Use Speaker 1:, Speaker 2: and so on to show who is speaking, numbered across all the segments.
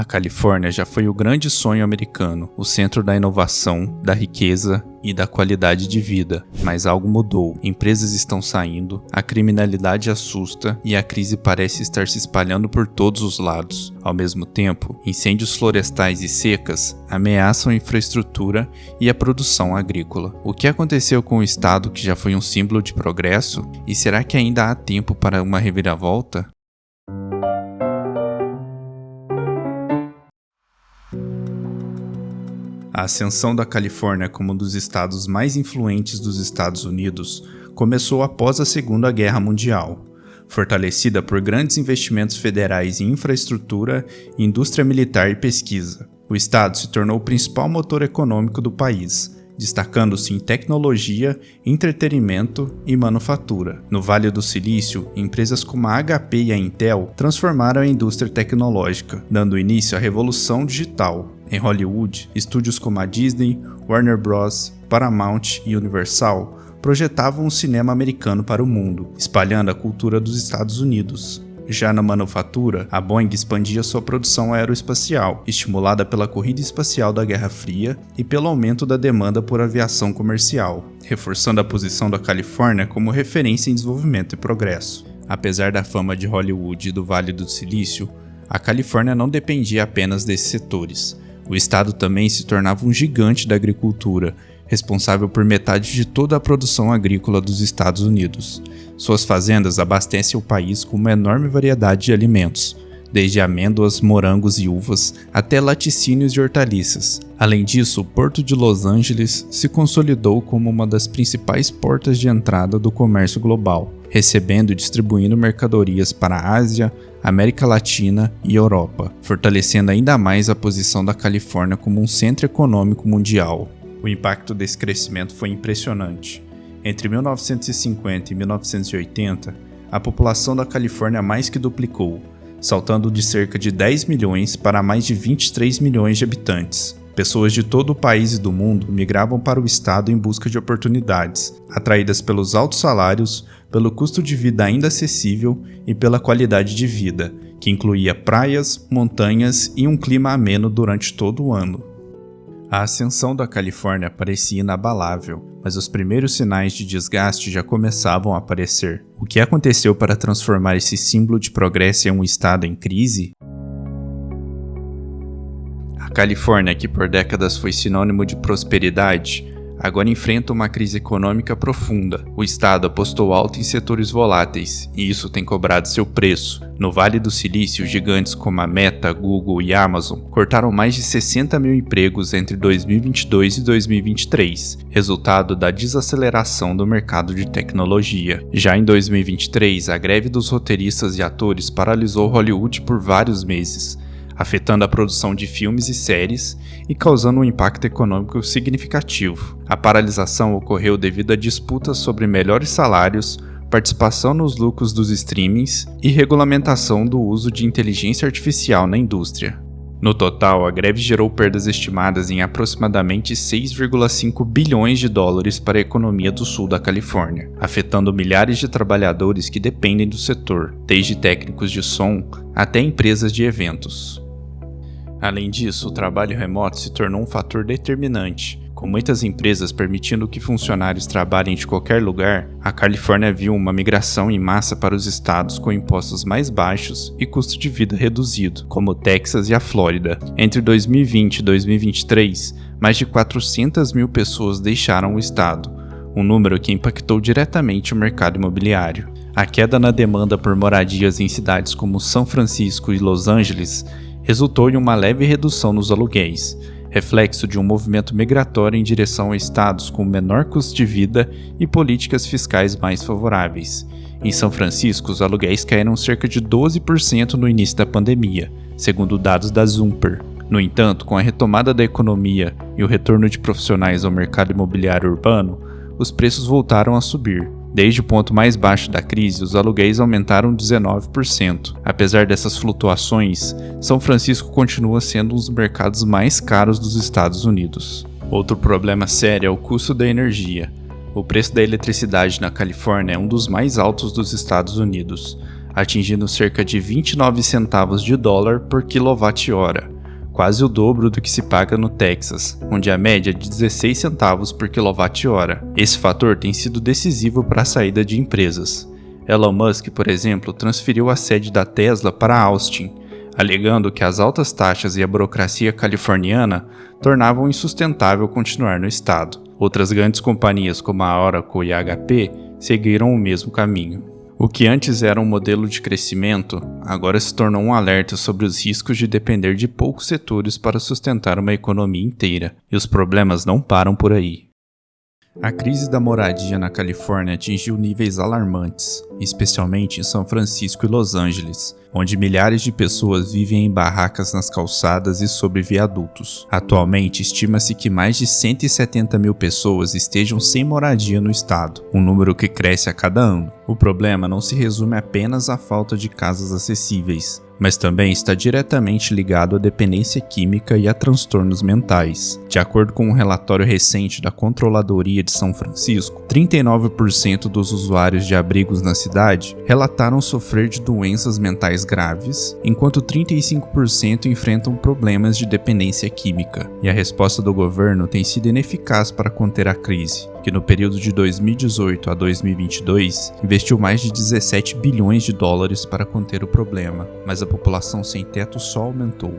Speaker 1: A Califórnia já foi o grande sonho americano, o centro da inovação, da riqueza e da qualidade de vida. Mas algo mudou. Empresas estão saindo, a criminalidade assusta e a crise parece estar se espalhando por todos os lados. Ao mesmo tempo, incêndios florestais e secas ameaçam a infraestrutura e a produção agrícola. O que aconteceu com o estado que já foi um símbolo de progresso? E será que ainda há tempo para uma reviravolta? A ascensão da Califórnia como um dos estados mais influentes dos Estados Unidos começou após a Segunda Guerra Mundial. Fortalecida por grandes investimentos federais em infraestrutura, indústria militar e pesquisa, o estado se tornou o principal motor econômico do país, destacando-se em tecnologia, entretenimento e manufatura. No Vale do Silício, empresas como a HP e a Intel transformaram a indústria tecnológica, dando início à revolução digital. Em Hollywood, estúdios como a Disney, Warner Bros., Paramount e Universal projetavam o cinema americano para o mundo, espalhando a cultura dos Estados Unidos. Já na manufatura, a Boeing expandia sua produção aeroespacial, estimulada pela corrida espacial da Guerra Fria e pelo aumento da demanda por aviação comercial, reforçando a posição da Califórnia como referência em desenvolvimento e progresso. Apesar da fama de Hollywood e do Vale do Silício, a Califórnia não dependia apenas desses setores. O estado também se tornava um gigante da agricultura, responsável por metade de toda a produção agrícola dos Estados Unidos. Suas fazendas abastecem o país com uma enorme variedade de alimentos, desde amêndoas, morangos e uvas até laticínios e hortaliças. Além disso, o Porto de Los Angeles se consolidou como uma das principais portas de entrada do comércio global, recebendo e distribuindo mercadorias para a Ásia, América Latina e Europa, fortalecendo ainda mais a posição da Califórnia como um centro econômico mundial. O impacto desse crescimento foi impressionante. Entre 1950 e 1980, a população da Califórnia mais que duplicou, saltando de cerca de 10 milhões para mais de 23 milhões de habitantes. Pessoas de todo o país e do mundo migravam para o estado em busca de oportunidades, atraídas pelos altos salários, pelo custo de vida ainda acessível e pela qualidade de vida, que incluía praias, montanhas e um clima ameno durante todo o ano. A ascensão da Califórnia parecia inabalável, mas os primeiros sinais de desgaste já começavam a aparecer. O que aconteceu para transformar esse símbolo de progresso em um estado em crise? A Califórnia, que por décadas foi sinônimo de prosperidade, agora enfrenta uma crise econômica profunda. O estado apostou alto em setores voláteis, e isso tem cobrado seu preço. No Vale do Silício, gigantes como a Meta, Google e Amazon cortaram mais de 60 mil empregos entre 2022 e 2023, resultado da desaceleração do mercado de tecnologia. Já em 2023, a greve dos roteiristas e atores paralisou Hollywood por vários meses, afetando a produção de filmes e séries e causando um impacto econômico significativo. A paralisação ocorreu devido a disputas sobre melhores salários, participação nos lucros dos streamings e regulamentação do uso de inteligência artificial na indústria. No total, a greve gerou perdas estimadas em aproximadamente 6,5 bilhões de dólares para a economia do sul da Califórnia, afetando milhares de trabalhadores que dependem do setor, desde técnicos de som até empresas de eventos. Além disso, o trabalho remoto se tornou um fator determinante. Com muitas empresas permitindo que funcionários trabalhem de qualquer lugar, a Califórnia viu uma migração em massa para os estados com impostos mais baixos e custo de vida reduzido, como o Texas e a Flórida. Entre 2020 e 2023, mais de 400 mil pessoas deixaram o estado, um número que impactou diretamente o mercado imobiliário. A queda na demanda por moradias em cidades como São Francisco e Los Angeles resultou em uma leve redução nos aluguéis, reflexo de um movimento migratório em direção a estados com menor custo de vida e políticas fiscais mais favoráveis. Em São Francisco, os aluguéis caíram cerca de 12% no início da pandemia, segundo dados da Zumper. No entanto, com a retomada da economia e o retorno de profissionais ao mercado imobiliário urbano, os preços voltaram a subir. Desde o ponto mais baixo da crise, os aluguéis aumentaram 19%. Apesar dessas flutuações, São Francisco continua sendo um dos mercados mais caros dos Estados Unidos. Outro problema sério é o custo da energia. O preço da eletricidade na Califórnia é um dos mais altos dos Estados Unidos, atingindo cerca de 29 centavos de dólar por quilowatt-hora. quase o dobro do que se paga no Texas, onde a média é de 16 centavos por quilowatt-hora. Esse fator tem sido decisivo para a saída de empresas. Elon Musk, por exemplo, transferiu a sede da Tesla para Austin, alegando que as altas taxas e a burocracia californiana tornavam insustentável continuar no estado. Outras grandes companhias como a Oracle e a HP seguiram o mesmo caminho. O que antes era um modelo de crescimento, agora se tornou um alerta sobre os riscos de depender de poucos setores para sustentar uma economia inteira, e os problemas não param por aí. A crise da moradia na Califórnia atingiu níveis alarmantes, especialmente em São Francisco e Los Angeles, onde milhares de pessoas vivem em barracas nas calçadas e sob viadutos. Atualmente, estima-se que mais de 170 mil pessoas estejam sem moradia no estado, um número que cresce a cada ano. O problema não se resume apenas à falta de casas acessíveis, mas também está diretamente ligado à dependência química e a transtornos mentais. De acordo com um relatório recente da Controladoria de São Francisco, 39% dos usuários de abrigos na cidade relataram sofrer de doenças mentais graves, enquanto 35% enfrentam problemas de dependência química. E a resposta do governo tem sido ineficaz para conter a crise, que no período de 2018 a 2022 investiu mais de 17 bilhões de dólares para conter o problema, mas a população sem teto só aumentou.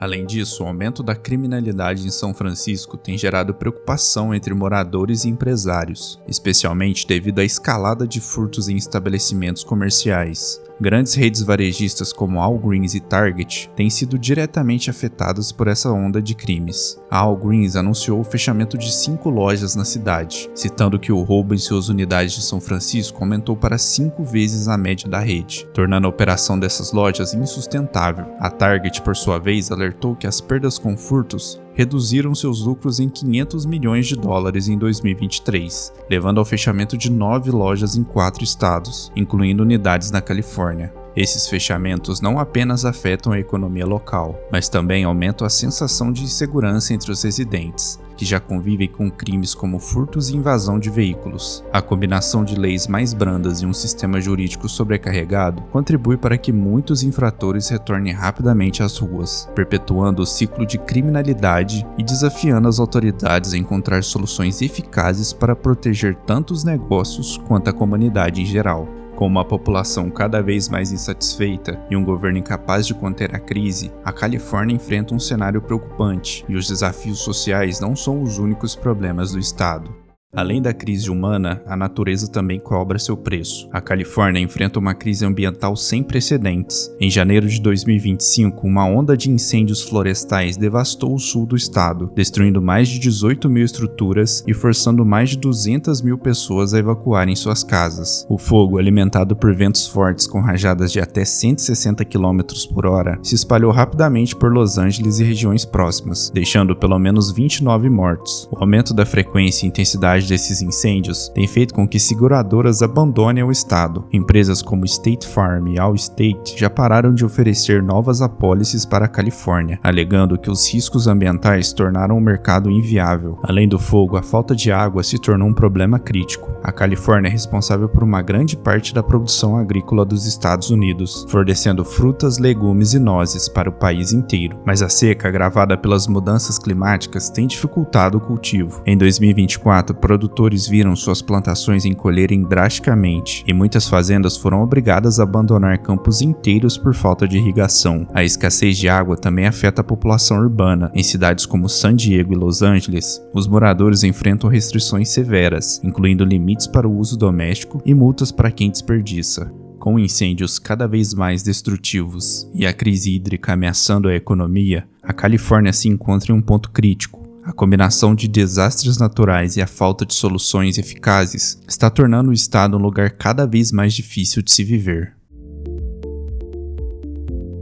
Speaker 1: Além disso, o aumento da criminalidade em São Francisco tem gerado preocupação entre moradores e empresários, especialmente devido à escalada de furtos em estabelecimentos comerciais. Grandes redes varejistas como Walgreens e Target têm sido diretamente afetadas por essa onda de crimes. A Walgreens anunciou o fechamento de 5 lojas na cidade, citando que o roubo em suas unidades de São Francisco aumentou para 5 vezes a média da rede, tornando a operação dessas lojas insustentável. A Target, por sua vez, alertou que as perdas com furtos reduziram seus lucros em 500 milhões de dólares em 2023, levando ao fechamento de 9 lojas em 4 estados, incluindo unidades na Califórnia. Esses fechamentos não apenas afetam a economia local, mas também aumentam a sensação de insegurança entre os residentes, que já convivem com crimes como furtos e invasão de veículos. A combinação de leis mais brandas e um sistema jurídico sobrecarregado contribui para que muitos infratores retornem rapidamente às ruas, perpetuando o ciclo de criminalidade e desafiando as autoridades a encontrar soluções eficazes para proteger tanto os negócios quanto a comunidade em geral. Com uma população cada vez mais insatisfeita e um governo incapaz de conter a crise, a Califórnia enfrenta um cenário preocupante, e os desafios sociais não são os únicos problemas do estado. Além da crise humana, a natureza também cobra seu preço. A Califórnia enfrenta uma crise ambiental sem precedentes. Em janeiro de 2025, uma onda de incêndios florestais devastou o sul do estado, destruindo mais de 18 mil estruturas e forçando mais de 200 mil pessoas a evacuarem suas casas. O fogo, alimentado por ventos fortes com rajadas de até 160 km por hora, se espalhou rapidamente por Los Angeles e regiões próximas, deixando pelo menos 29 mortos. O aumento da frequência e intensidade desses incêndios tem feito com que seguradoras abandonem o estado. Empresas como State Farm e Allstate já pararam de oferecer novas apólices para a Califórnia, alegando que os riscos ambientais tornaram o mercado inviável. Além do fogo, a falta de água se tornou um problema crítico. A Califórnia é responsável por uma grande parte da produção agrícola dos Estados Unidos, fornecendo frutas, legumes e nozes para o país inteiro. Mas a seca, agravada pelas mudanças climáticas, tem dificultado o cultivo. Em 2024, produtores viram suas plantações encolherem drasticamente, e muitas fazendas foram obrigadas a abandonar campos inteiros por falta de irrigação. A escassez de água também afeta a população urbana. Em cidades como San Diego e Los Angeles, os moradores enfrentam restrições severas, incluindo limites para o uso doméstico e multas para quem desperdiça. Com incêndios cada vez mais destrutivos e a crise hídrica ameaçando a economia, a Califórnia se encontra em um ponto crítico. A combinação de desastres naturais e a falta de soluções eficazes está tornando o estado um lugar cada vez mais difícil de se viver.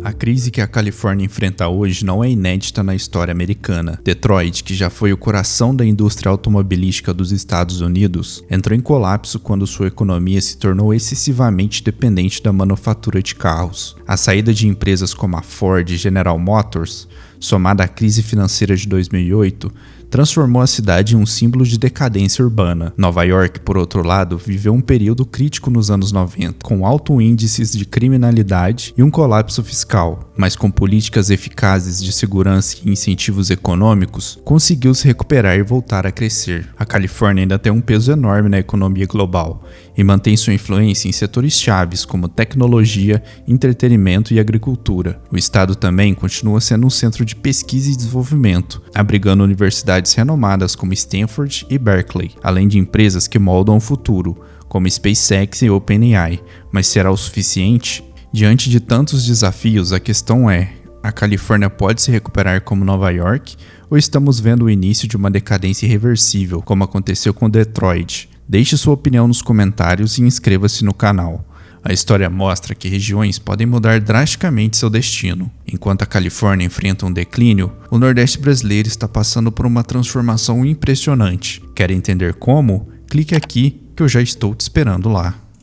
Speaker 1: A crise que a Califórnia enfrenta hoje não é inédita na história americana. Detroit, que já foi o coração da indústria automobilística dos Estados Unidos, entrou em colapso quando sua economia se tornou excessivamente dependente da manufatura de carros. A saída de empresas como a Ford e General Motors, somada à crise financeira de 2008, transformou a cidade em um símbolo de decadência urbana. Nova York, por outro lado, viveu um período crítico nos anos 90, com altos índices de criminalidade e um colapso fiscal, mas com políticas eficazes de segurança e incentivos econômicos, conseguiu se recuperar e voltar a crescer. A Califórnia ainda tem um peso enorme na economia global e mantém sua influência em setores chaves como tecnologia, entretenimento e agricultura. O estado também continua sendo um centro de pesquisa e desenvolvimento, abrigando universidades renomadas como Stanford e Berkeley, além de empresas que moldam o futuro, como SpaceX e OpenAI. Mas será o suficiente? Diante de tantos desafios, a questão é: a Califórnia pode se recuperar como Nova York, ou estamos vendo o início de uma decadência irreversível, como aconteceu com Detroit? Deixe sua opinião nos comentários e inscreva-se no canal. A história mostra que regiões podem mudar drasticamente seu destino. Enquanto a Califórnia enfrenta um declínio, o Nordeste brasileiro está passando por uma transformação impressionante. Quer entender como? Clique aqui que eu já estou te esperando lá.